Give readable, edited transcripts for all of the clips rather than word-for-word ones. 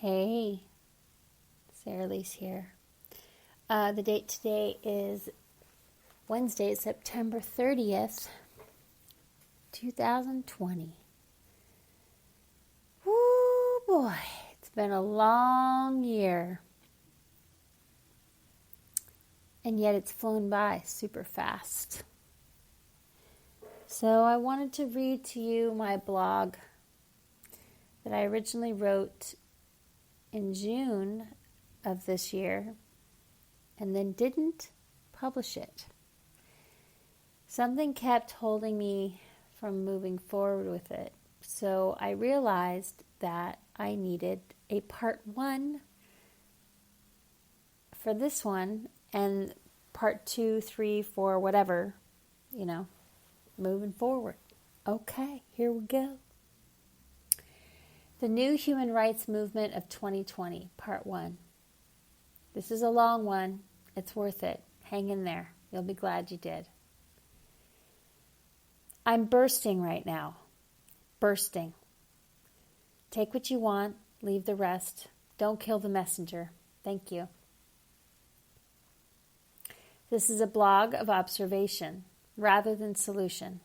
Hey, Sarah Lise here. The date today is Wednesday, September 30th, 2020. Woo boy, it's been a long year. And yet it's flown by super fast. So I wanted to read to you my blog that I originally wrote in June of this year and then didn't publish it. Something kept holding me from moving forward with it. So I realized that I needed a part 1 for this one and part 2, 3, 4, whatever, moving forward. Okay, here we go. The New Human Rights Movement of 2020, Part 1. This is a long one. It's worth it. Hang in there. You'll be glad you did. I'm bursting right now. Bursting. Take what you want. Leave the rest. Don't kill the messenger. Thank you. This is a blog of observation rather than solution.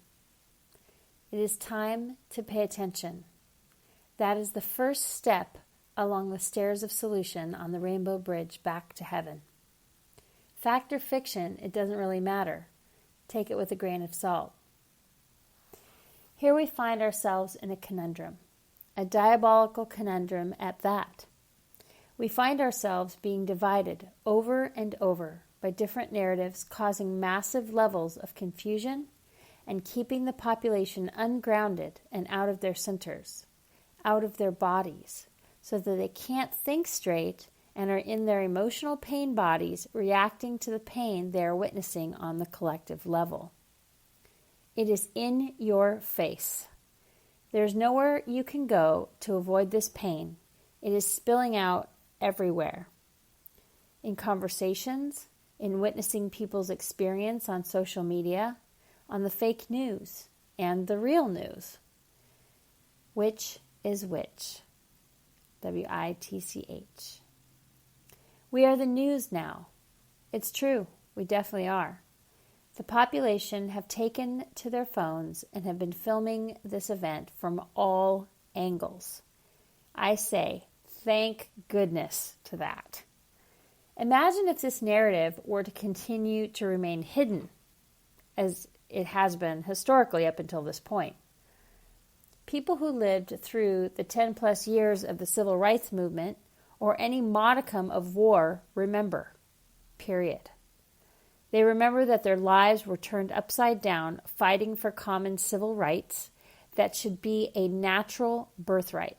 It is time to pay attention. That is the first step along the stairs of solution on the Rainbow Bridge back to heaven. Fact or fiction, it doesn't really matter. Take it with a grain of salt. Here we find ourselves in a conundrum, a diabolical conundrum at that. We find ourselves being divided over and over by different narratives, causing massive levels of confusion and keeping the population ungrounded and out of their centers, out of their bodies, so that they can't think straight and are in their emotional pain bodies reacting to the pain they are witnessing on the collective level. It is in your face. There's nowhere you can go to avoid this pain. It is spilling out everywhere. In conversations, in witnessing people's experience on social media, on the fake news, and the real news. Which is which? WITCH. We are the news now. It's true, we definitely are. The population have taken to their phones and have been filming this event from all angles. I say, thank goodness to that. Imagine if this narrative were to continue to remain hidden, as it has been historically up until this point. People who lived through the 10 plus years of the civil rights movement or any modicum of war remember, period. They remember that their lives were turned upside down fighting for common civil rights that should be a natural birthright.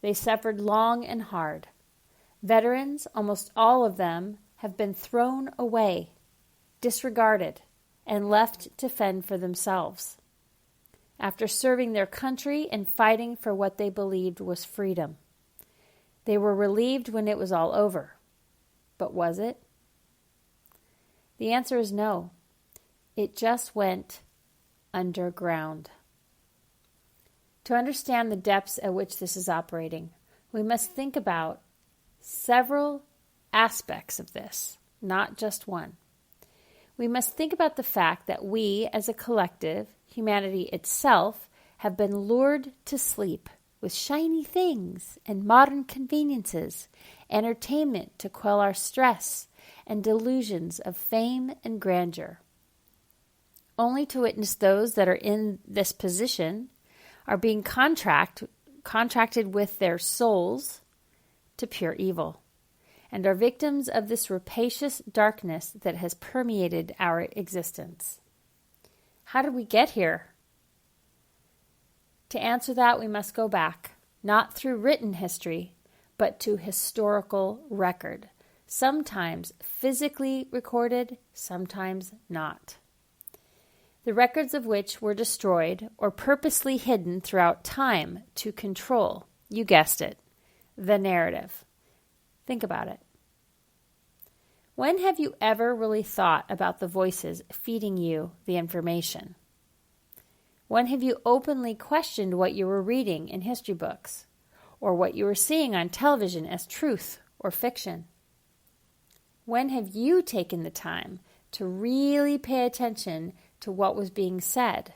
They suffered long and hard. Veterans, almost all of them, have been thrown away, disregarded, and left to fend for themselves. After serving their country and fighting for what they believed was freedom. They were relieved when it was all over. But was it? The answer is no. It just went underground. To understand the depths at which this is operating, we must think about several aspects of this, not just one. We must think about the fact that we, as a collective, humanity itself, have been lured to sleep with shiny things and modern conveniences, entertainment to quell our stress, and delusions of fame and grandeur. Only to witness those that are in this position are being contracted with their souls to pure evil, and are victims of this rapacious darkness that has permeated our existence. How did we get here? To answer that, we must go back, not through written history, but to historical record, sometimes physically recorded, sometimes not. The records of which were destroyed or purposely hidden throughout time to control, you guessed it, the narrative. Think about it. When have you ever really thought about the voices feeding you the information? When have you openly questioned what you were reading in history books? or what you were seeing on television as truth or fiction? When have you taken the time to really pay attention to what was being said?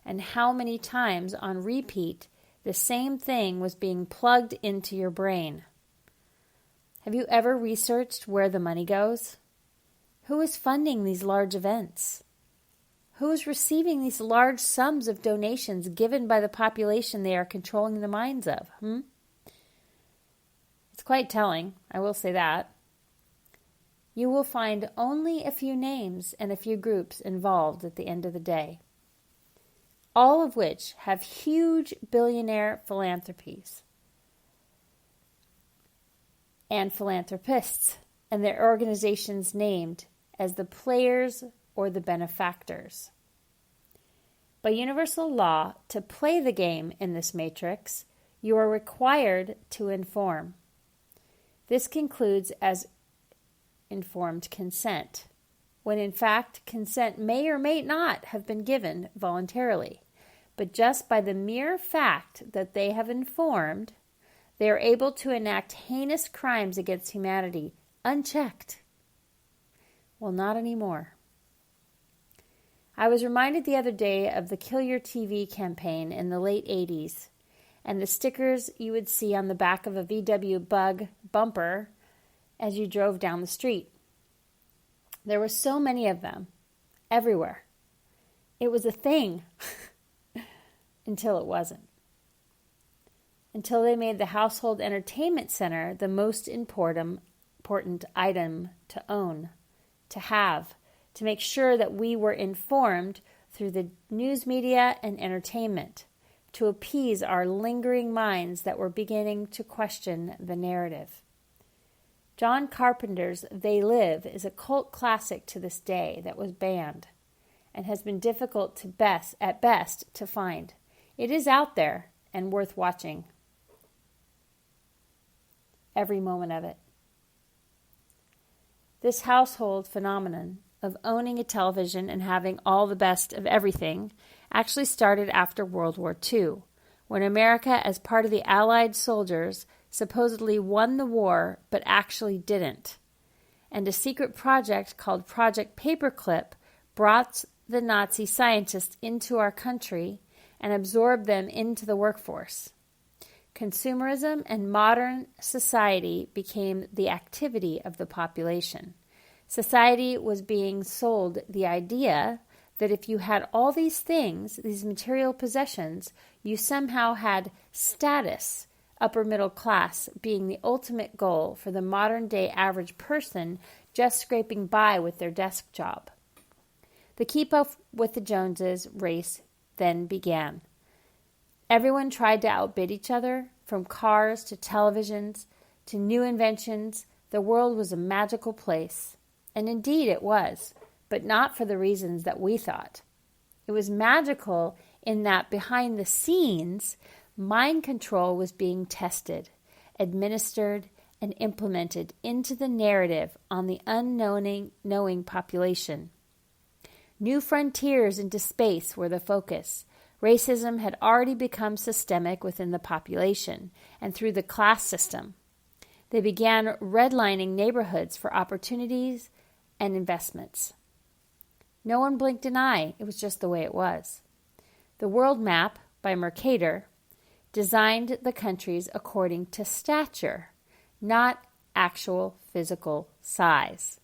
And how many times on repeat the same thing was being plugged into your brain? Have you ever researched where the money goes? Who is funding these large events? Who is receiving these large sums of donations given by the population they are controlling the minds of? It's quite telling, I will say that. You will find only a few names and a few groups involved at the end of the day, all of which have huge billionaire philanthropies and philanthropists, and their organizations named as the players or the benefactors. By universal law, to play the game in this matrix, you are required to inform. This concludes as informed consent, when in fact consent may or may not have been given voluntarily, but just by the mere fact that they have informed, they are able to enact heinous crimes against humanity unchecked. Well, not anymore. I was reminded the other day of the Kill Your TV campaign in the late 80s and the stickers you would see on the back of a VW Bug bumper as you drove down the street. There were so many of them, everywhere. It was a thing until it wasn't. Until they made the household entertainment center the most important item to own, to have, to make sure that we were informed through the news media and entertainment, to appease our lingering minds that were beginning to question the narrative. John Carpenter's They Live is a cult classic to this day that was banned and has been difficult at best to find. It is out there and worth watching. Every moment of it. This household phenomenon of owning a television and having all the best of everything actually started after World War II, when America, as part of the Allied soldiers, supposedly won the war but actually didn't. And a secret project called Project Paperclip brought the Nazi scientists into our country and absorbed them into the workforce. Consumerism and modern society became the activity of the population. Society was being sold the idea that if you had all these things, these material possessions, you somehow had status, upper middle class being the ultimate goal for the modern day average person just scraping by with their desk job. The keep up with the Joneses race then began. Everyone tried to outbid each other, from cars to televisions to new inventions. The world was a magical place. And indeed it was, but not for the reasons that we thought. It was magical in that behind the scenes, mind control was being tested, administered, and implemented into the narrative on the unknowing population. New frontiers into space were the focus. Racism had already become systemic within the population and through the class system. They began redlining neighborhoods for opportunities and investments. No one blinked an eye. It was just the way it was. The World Map by Mercator designed the countries according to stature, not actual physical size.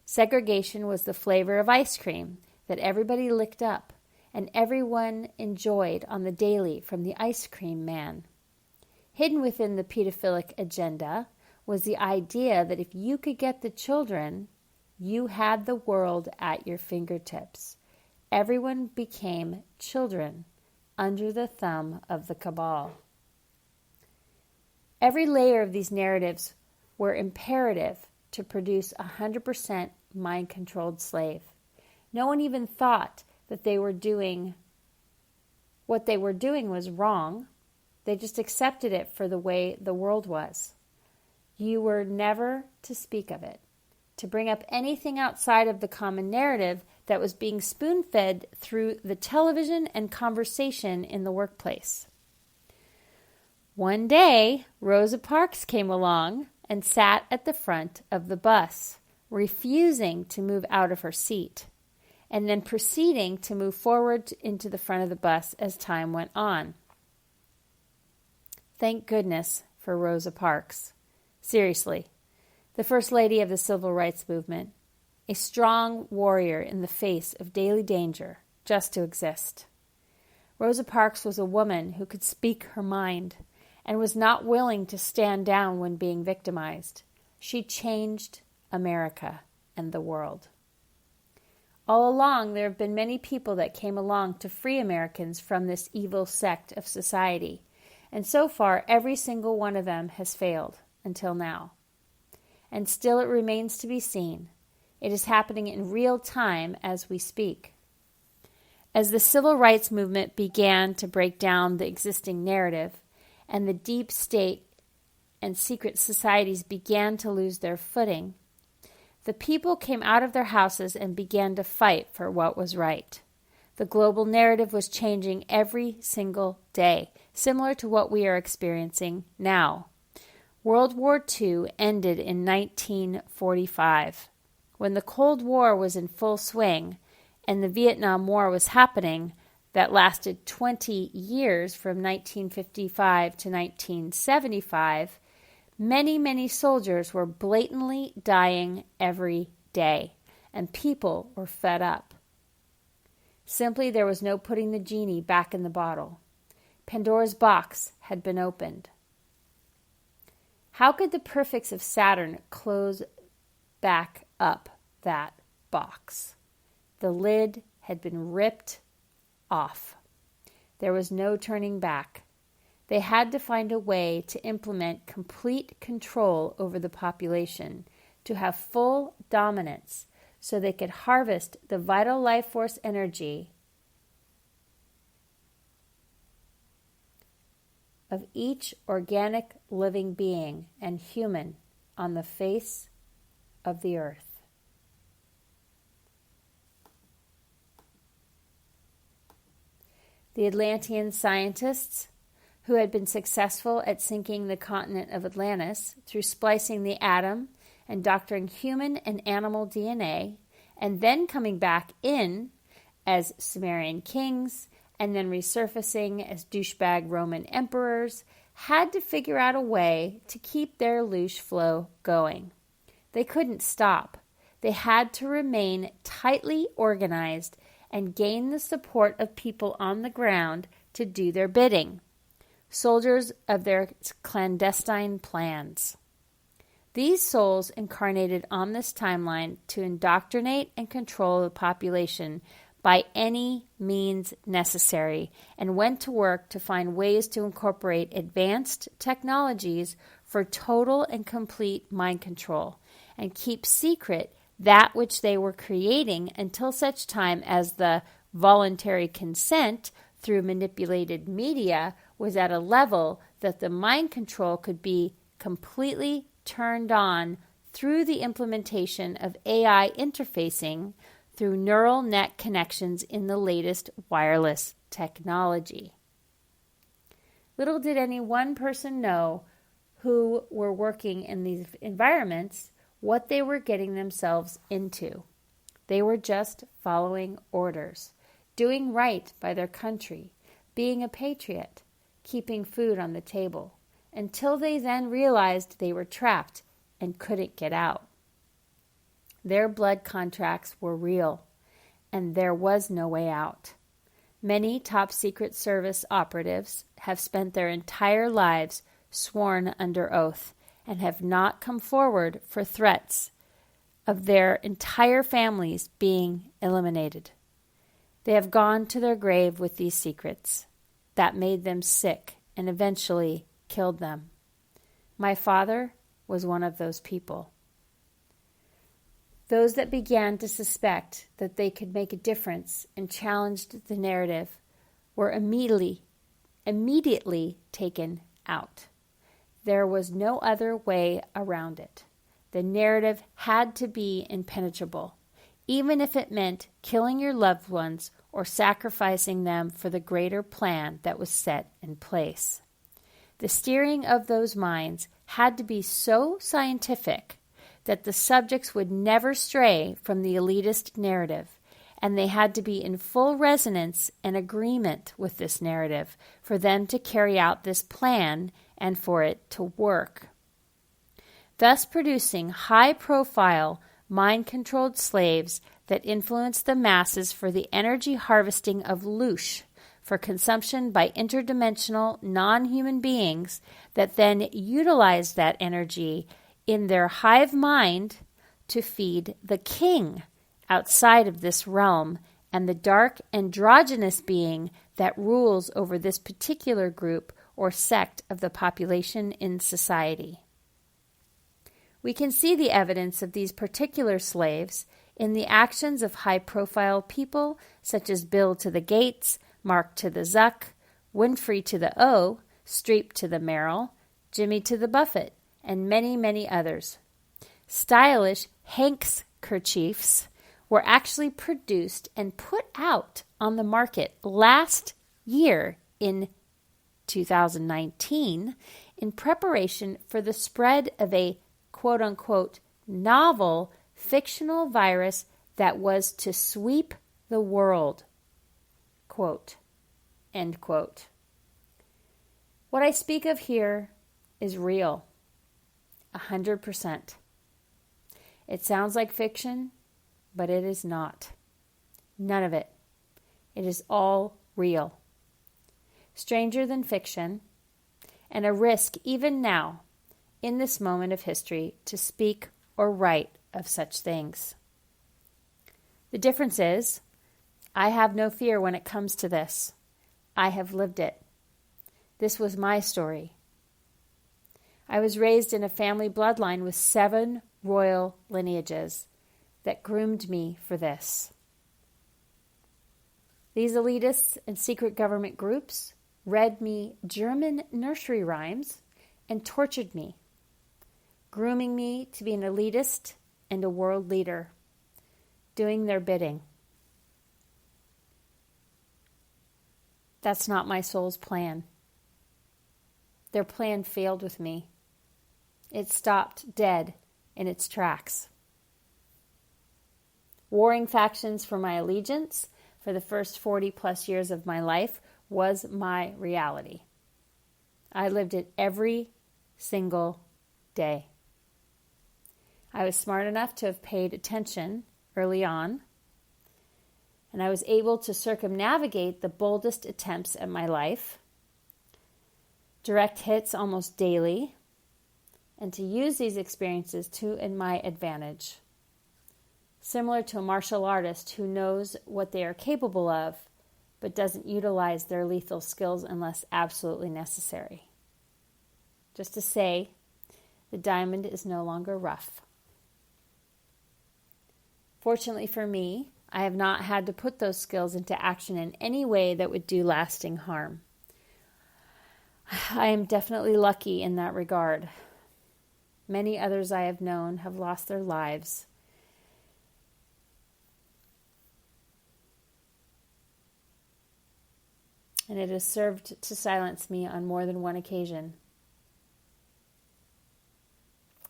Segregation was the flavor of ice cream that everybody licked up and everyone enjoyed on the daily from the ice cream man. Hidden within the pedophilic agenda was the idea that if you could get the children, you had the world at your fingertips. Everyone became children under the thumb of the cabal. Every layer of these narratives were imperative to produce 100% mind-controlled slave. No one even thought that what they were doing was wrong. They just accepted it for the way the world was. You were never to speak of it, to bring up anything outside of the common narrative that was being spoon-fed through the television and conversation in the workplace. One day, Rosa Parks came along and sat at the front of the bus, refusing to move out of her seat, and then proceeding to move forward into the front of the bus as time went on. Thank goodness for Rosa Parks. Seriously, the First Lady of the Civil Rights Movement, a strong warrior in the face of daily danger just to exist. Rosa Parks was a woman who could speak her mind and was not willing to stand down when being victimized. She changed America and the world. All along, there have been many people that came along to free Americans from this evil sect of society, and so far, every single one of them has failed until now. And still it remains to be seen. It is happening in real time as we speak. As the civil rights movement began to break down the existing narrative, and the deep state and secret societies began to lose their footing, the people came out of their houses and began to fight for what was right. The global narrative was changing every single day, similar to what we are experiencing now. World War II ended in 1945. When the Cold War was in full swing and the Vietnam War was happening, that lasted 20 years from 1955 to 1975, many soldiers were blatantly dying every day, and people were fed up. Simply, there was no putting the genie back in the bottle. Pandora's box had been opened. How could the perfects of Saturn close back up that box? The lid had been ripped off. There was no turning back. They had to find a way to implement complete control over the population, to have full dominance, so they could harvest the vital life force energy of each organic living being and human on the face of the earth. The Atlantean scientists, who had been successful at sinking the continent of Atlantis through splicing the atom and doctoring human and animal DNA, and then coming back in as Sumerian kings, and then resurfacing as douchebag Roman emperors, had to figure out a way to keep their loose flow going. They couldn't stop. They had to remain tightly organized and gain the support of people on the ground to do their bidding, soldiers of their clandestine plans. These souls incarnated on this timeline to indoctrinate and control the population by any means necessary, and went to work to find ways to incorporate advanced technologies for total and complete mind control, and keep secret that which they were creating until such time as the voluntary consent through manipulated media was at a level that the mind control could be completely turned on through the implementation of AI interfacing through neural net connections in the latest wireless technology. Little did any one person know who were working in these environments what they were getting themselves into. They were just following orders, doing right by their country, being a patriot, keeping food on the table, until they then realized they were trapped and couldn't get out. Their blood contracts were real, and there was no way out. Many top secret service operatives have spent their entire lives sworn under oath and have not come forward for threats of their entire families being eliminated. They have gone to their grave with these secrets. That made them sick and eventually killed them. My father was one of those people. Those that began to suspect that they could make a difference and challenged the narrative were immediately taken out. There was no other way around it. The narrative had to be impenetrable, even if it meant killing your loved ones or sacrificing them for the greater plan that was set in place. The steering of those minds had to be so scientific that the subjects would never stray from the elitist narrative, and they had to be in full resonance and agreement with this narrative for them to carry out this plan and for it to work, thus producing high-profile, mind-controlled slaves that influenced the masses for the energy harvesting of loosh for consumption by interdimensional non-human beings that then utilized that energy in their hive mind to feed the king outside of this realm and the dark androgynous being that rules over this particular group or sect of the population in society. We can see the evidence of these particular slaves in the actions of high-profile people such as Bill to the Gates, Mark to the Zuck, Winfrey to the O, Streep to the Merrill, Jimmy to the Buffett, and many, many others. Stylish Hanks kerchiefs were actually produced and put out on the market last year in 2019 in preparation for the spread of a quote-unquote novel fictional virus that was to sweep the world. Quote, end quote. What I speak of here is real, 100%. It sounds like fiction, but it is not. None of it. It is all real. Stranger than fiction, and a risk even now, in this moment of history, to speak or write of such things. The difference is, I have no fear when it comes to this. I have lived it. This was my story. I was raised in a family bloodline with 7 royal lineages that groomed me for this. These elitists and secret government groups read me German nursery rhymes and tortured me, grooming me to be an elitist and a world leader, doing their bidding. That's not my soul's plan. Their plan failed with me. It stopped dead in its tracks. Warring factions for my allegiance for the first 40 plus years of my life was my reality. I lived it every single day. I was smart enough to have paid attention early on, and I was able to circumnavigate the boldest attempts at my life, direct hits almost daily, and to use these experiences in my advantage. Similar to a martial artist who knows what they are capable of, but doesn't utilize their lethal skills unless absolutely necessary. Just to say, the diamond is no longer rough. Fortunately for me, I have not had to put those skills into action in any way that would do lasting harm. I am definitely lucky in that regard. Many others I have known have lost their lives. And it has served to silence me on more than one occasion.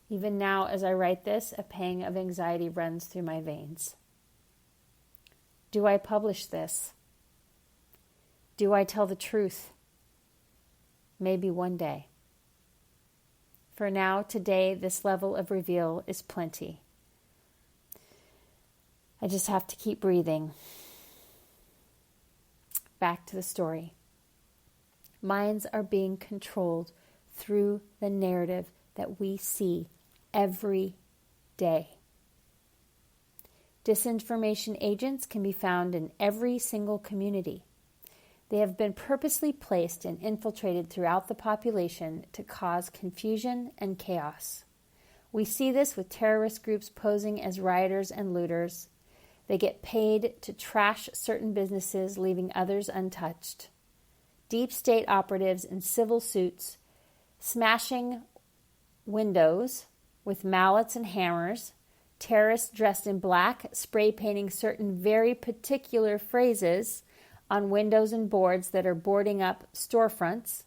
Even now, as I write this, a pang of anxiety runs through my veins. Do I publish this? Do I tell the truth? Maybe one day. For now, today, this level of reveal is plenty. I just have to keep breathing. Back to the story. Minds are being controlled through the narrative that we see every day. Disinformation agents can be found in every single community. They have been purposely placed and infiltrated throughout the population to cause confusion and chaos. We see this with terrorist groups posing as rioters and looters. They get paid to trash certain businesses, leaving others untouched. Deep state operatives in civil suits, smashing windows with mallets and hammers, terrorists dressed in black, spray painting certain very particular phrases on windows and boards that are boarding up storefronts,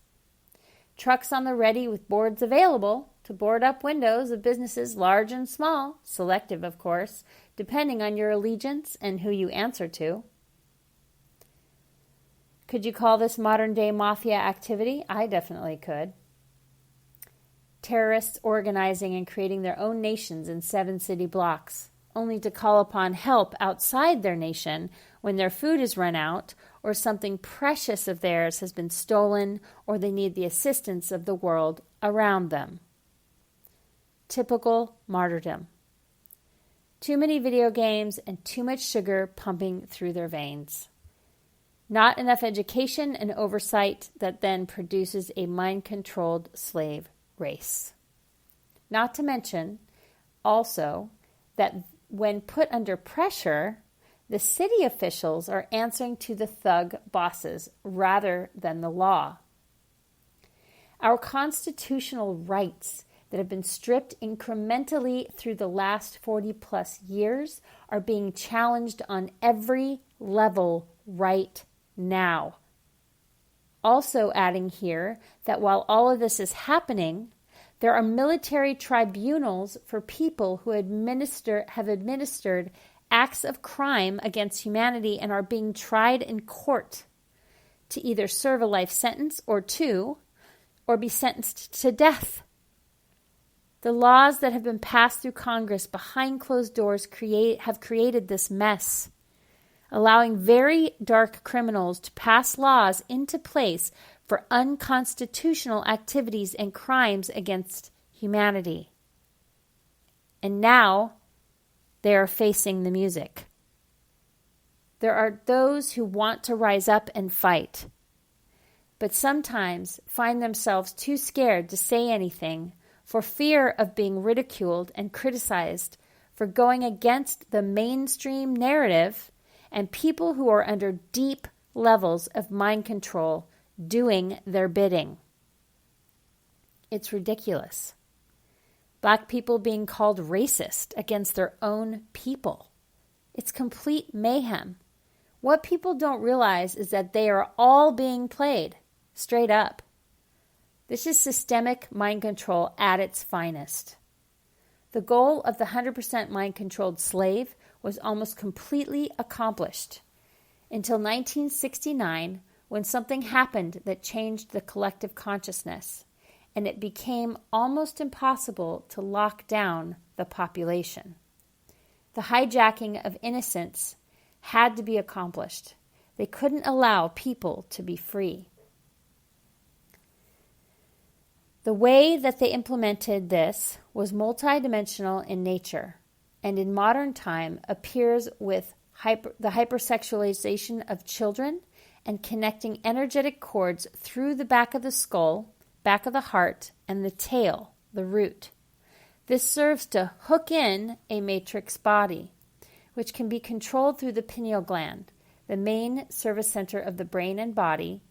trucks on the ready with boards available to board up windows of businesses large and small, selective of course, depending on your allegiance and who you answer to. Could you call this modern-day mafia activity? I definitely could. Terrorists organizing and creating their own nations in 7 city blocks, only to call upon help outside their nation when their food is run out or something precious of theirs has been stolen or they need the assistance of the world around them. Typical martyrdom. Too many video games and too much sugar pumping through their veins. Not enough education and oversight that then produces a mind-controlled slave race. Not to mention, also, that when put under pressure, the city officials are answering to the thug bosses rather than the law. Our constitutional rights that have been stripped incrementally through the last 40 plus years are being challenged on every level right now. Also adding here that while all of this is happening, there are military tribunals for people who have administered acts of crime against humanity and are being tried in court to either serve a life sentence or be sentenced to death. The laws that have been passed through Congress behind closed doors have created this mess, allowing very dark criminals to pass laws into place for unconstitutional activities and crimes against humanity. And now they are facing the music. There are those who want to rise up and fight, but sometimes find themselves too scared to say anything for fear of being ridiculed and criticized for going against the mainstream narrative and people who are under deep levels of mind control doing their bidding. It's ridiculous. Black people being called racist against their own people. It's complete mayhem. What people don't realize is that they are all being played, straight up. This is systemic mind control at its finest. The goal of the 100% mind-controlled slave was almost completely accomplished until 1969, when something happened that changed the collective consciousness, and it became almost impossible to lock down the population. The hijacking of innocence had to be accomplished. They couldn't allow people to be free. The way that they implemented this was multidimensional in nature, and in modern time appears with the hypersexualization of children and connecting energetic cords through the back of the skull, back of the heart, and the tail, the root. This serves to hook in a matrix body, which can be controlled through the pineal gland, the main service center of the brain and body,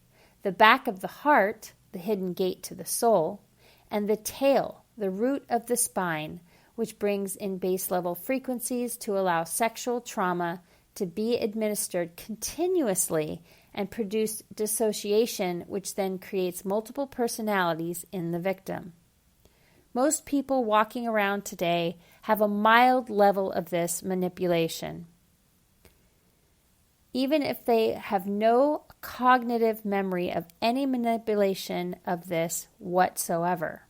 the back of the heart, the hidden gate to the soul, and the tail, the root of the spine, which brings in base level frequencies to allow sexual trauma to be administered continuously and produce dissociation, which then creates multiple personalities in the victim. Most people walking around today have a mild level of this manipulation, even if they have no cognitive memory of any manipulation of this whatsoever.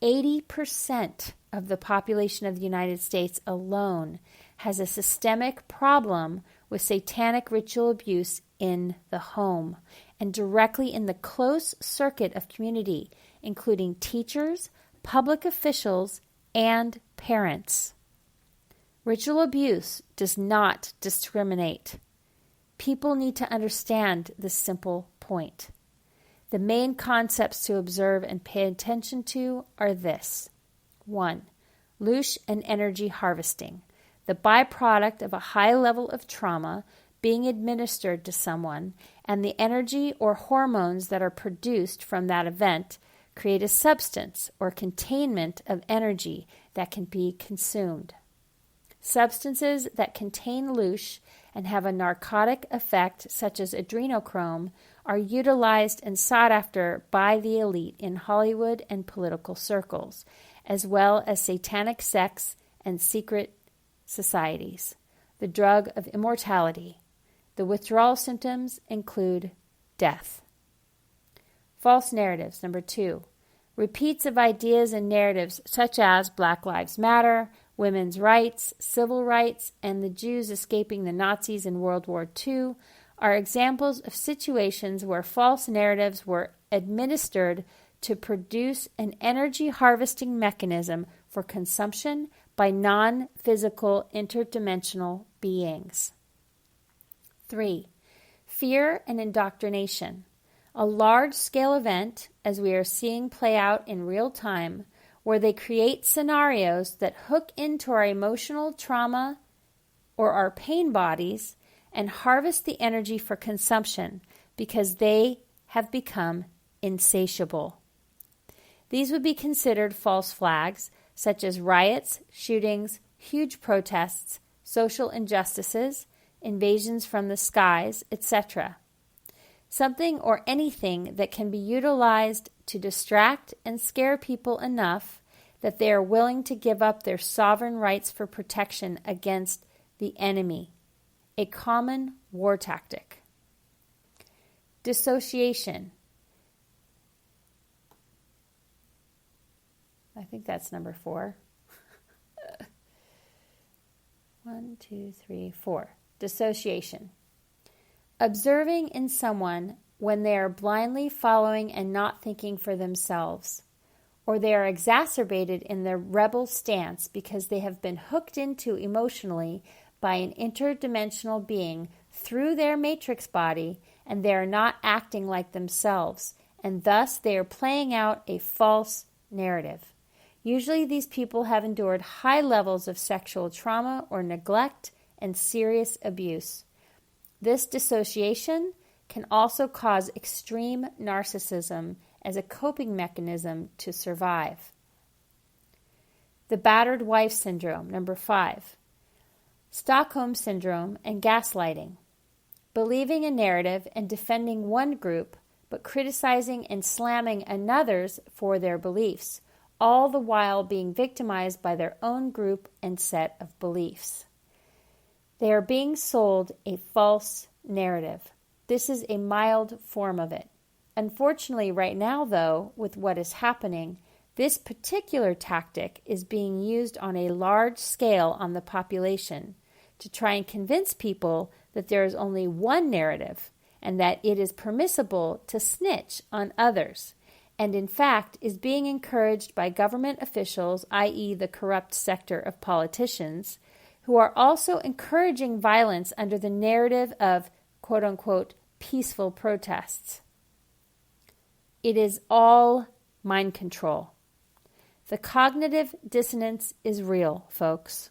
80% of the population of the United States alone has a systemic problem with satanic ritual abuse in the home and directly in the close circuit of community, including teachers, public officials, and parents. Ritual abuse does not discriminate. People need to understand this simple point. The main concepts to observe and pay attention to are this. 1. Loosh and energy harvesting, the byproduct of a high level of trauma being administered to someone, and the energy or hormones that are produced from that event create a substance or containment of energy that can be consumed. Substances that contain loosh and have a narcotic effect such as adrenochrome are utilized and sought after by the elite in Hollywood and political circles, as well as satanic sects and secret societies. The drug of immortality. The withdrawal symptoms include death. False narratives. Number 2. Repeats of ideas and narratives such as Black Lives Matter, women's rights, civil rights, and the Jews escaping the Nazis in World War II are examples of situations where false narratives were administered to produce an energy harvesting mechanism for consumption by non-physical interdimensional beings. 3. Fear and indoctrination. A large-scale event, as we are seeing play out in real time, where they create scenarios that hook into our emotional trauma or our pain bodies and harvest the energy for consumption because they have become insatiable. These would be considered false flags, such as riots, shootings, huge protests, social injustices, invasions from the skies, etc. Something or anything that can be utilized to distract and scare people enough that they are willing to give up their sovereign rights for protection against the enemy. A common war tactic. Dissociation. I think that's number 4. 1, 2, 3, 4. Dissociation. Observing in someone when they are blindly following and not thinking for themselves, or they are exacerbated in their rebel stance because they have been hooked into emotionally by an interdimensional being through their matrix body, and they are not acting like themselves, and thus they are playing out a false narrative. Usually these people have endured high levels of sexual trauma or neglect and serious abuse. This dissociation can also cause extreme narcissism as a coping mechanism to survive. The battered wife syndrome, number 5. Stockholm syndrome and gaslighting. Believing a narrative and defending one group, but criticizing and slamming another's for their beliefs, all the while being victimized by their own group and set of beliefs. They are being sold a false narrative. This is a mild form of it. Unfortunately, right now, though, with what is happening, this particular tactic is being used on a large scale on the population to try and convince people that there is only one narrative and that it is permissible to snitch on others, and in fact is being encouraged by government officials, i.e. the corrupt sector of politicians, who are also encouraging violence under the narrative of quote-unquote peaceful protests. It is all mind control. The cognitive dissonance is real, folks.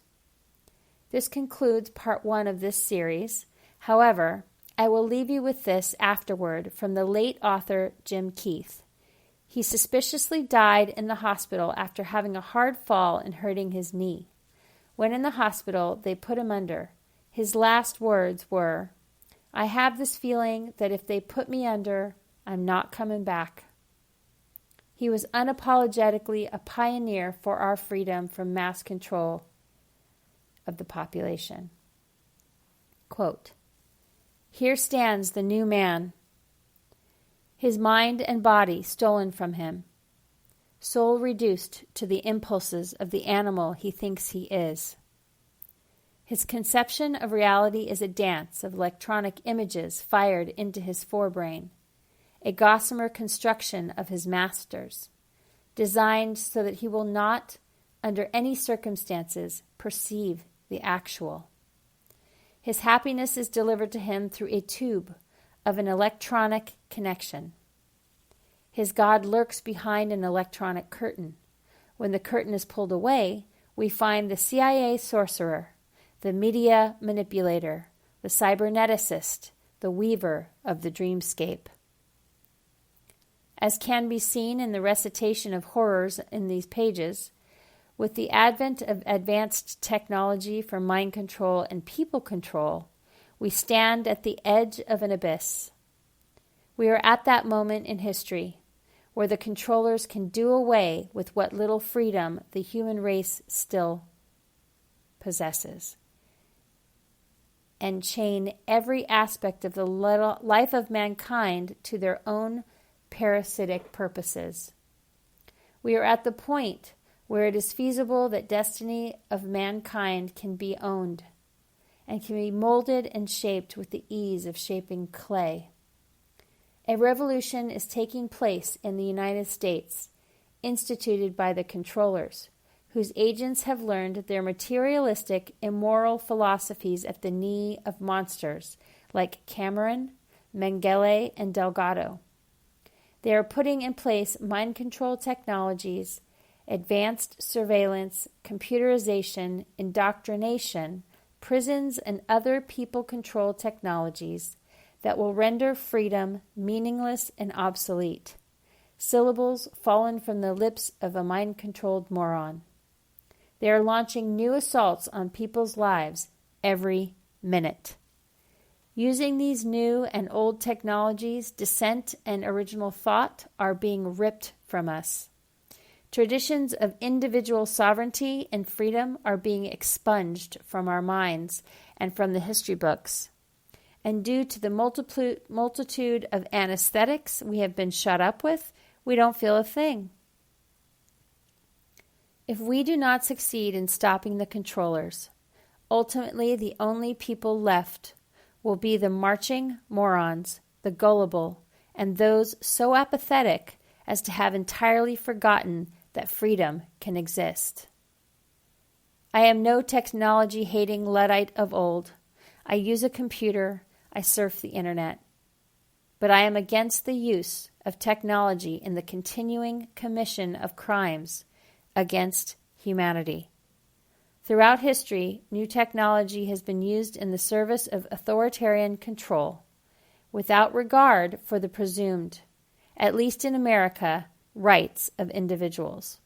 This concludes part 1 of this series. However, I will leave you with this afterword from the late author Jim Keith. He suspiciously died in the hospital after having a hard fall and hurting his knee. When in the hospital, they put him under. His last words were, "I have this feeling that if they put me under, I'm not coming back." He was unapologetically a pioneer for our freedom from mass control of the population. Quote, "Here stands the new man, his mind and body stolen from him, soul reduced to the impulses of the animal he thinks he is. His conception of reality is a dance of electronic images fired into his forebrain, a gossamer construction of his masters, designed so that he will not, under any circumstances, perceive the actual. His happiness is delivered to him through a tube of an electronic connection. His God lurks behind an electronic curtain. When the curtain is pulled away, we find the CIA sorcerer, the media manipulator, the cyberneticist, the weaver of the dreamscape." As can be seen in the recitation of horrors in these pages, with the advent of advanced technology for mind control and people control, We stand at the edge of an abyss. We are at that moment in history where the controllers can do away with what little freedom the human race still possesses and chain every aspect of the life of mankind to their own parasitic purposes. We are at the point where it is feasible that destiny of mankind can be owned and can be molded and shaped with the ease of shaping clay. A revolution is taking place in the United States, instituted by the controllers, whose agents have learned their materialistic, immoral philosophies at the knee of monsters like Cameron, Mengele, and Delgado. They are putting in place mind control technologies, advanced surveillance, computerization, indoctrination, prisons, and other people-controlled technologies that will render freedom meaningless and obsolete. Syllables fallen from the lips of a mind-controlled moron. They are launching new assaults on people's lives every minute. Using these new and old technologies, dissent and original thought are being ripped from us. Traditions of individual sovereignty and freedom are being expunged from our minds and from the history books. And due to the multitude of anesthetics we have been shut up with, we don't feel a thing. If we do not succeed in stopping the controllers, ultimately the only people left will be the marching morons, the gullible, and those so apathetic as to have entirely forgotten that freedom can exist. I am no technology-hating Luddite of old. I use a computer. I surf the internet. But I am against the use of technology in the continuing commission of crimes against humanity. Throughout history, new technology has been used in the service of authoritarian control, without regard for the presumed, at least in America, rights of individuals.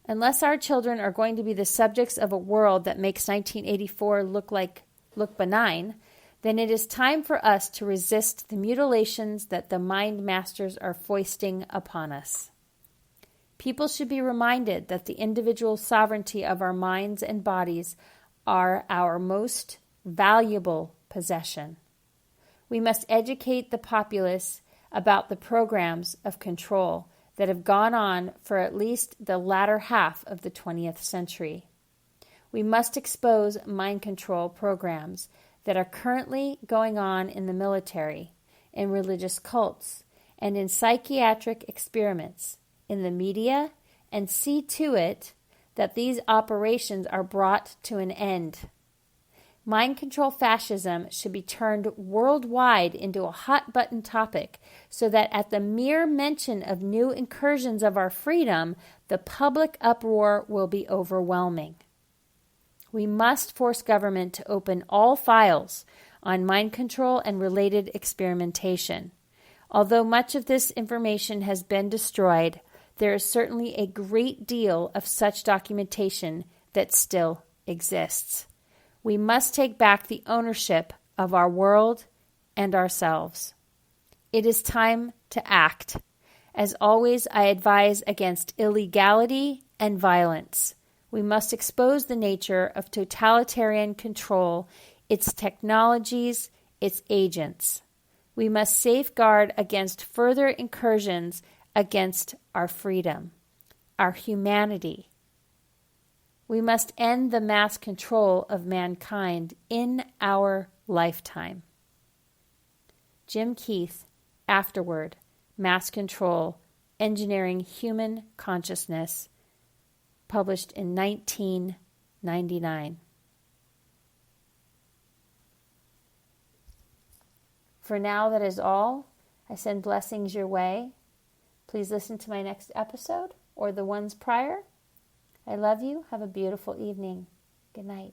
Unless our children are going to be the subjects of a world that makes 1984 look benign, then it is time for us to resist the mutilations that the mind masters are foisting upon us. People should be reminded that the individual sovereignty of our minds and bodies are our most valuable possession. We must educate the populace about the programs of control that have gone on for at least the latter half of the 20th century. We must expose mind control programs that are currently going on in the military, in religious cults, and in psychiatric experiments, in the media, and see to it that these operations are brought to an end. Mind control fascism should be turned worldwide into a hot-button topic so that at the mere mention of new incursions of our freedom, the public uproar will be overwhelming. We must force government to open all files on mind control and related experimentation. Although much of this information has been destroyed, there is certainly a great deal of such documentation that still exists. We must take back the ownership of our world and ourselves. It is time to act. As always, I advise against illegality and violence. We must expose the nature of totalitarian control, its technologies, its agents. We must safeguard against further incursions against our freedom, our humanity. We must end the mass control of mankind in our lifetime. Jim Keith, Afterward, Mass Control, Engineering Human Consciousness, published in 1999. For now, that is all. I send blessings your way. Please listen to my next episode or the ones prior. I love you. Have a beautiful evening. Good night.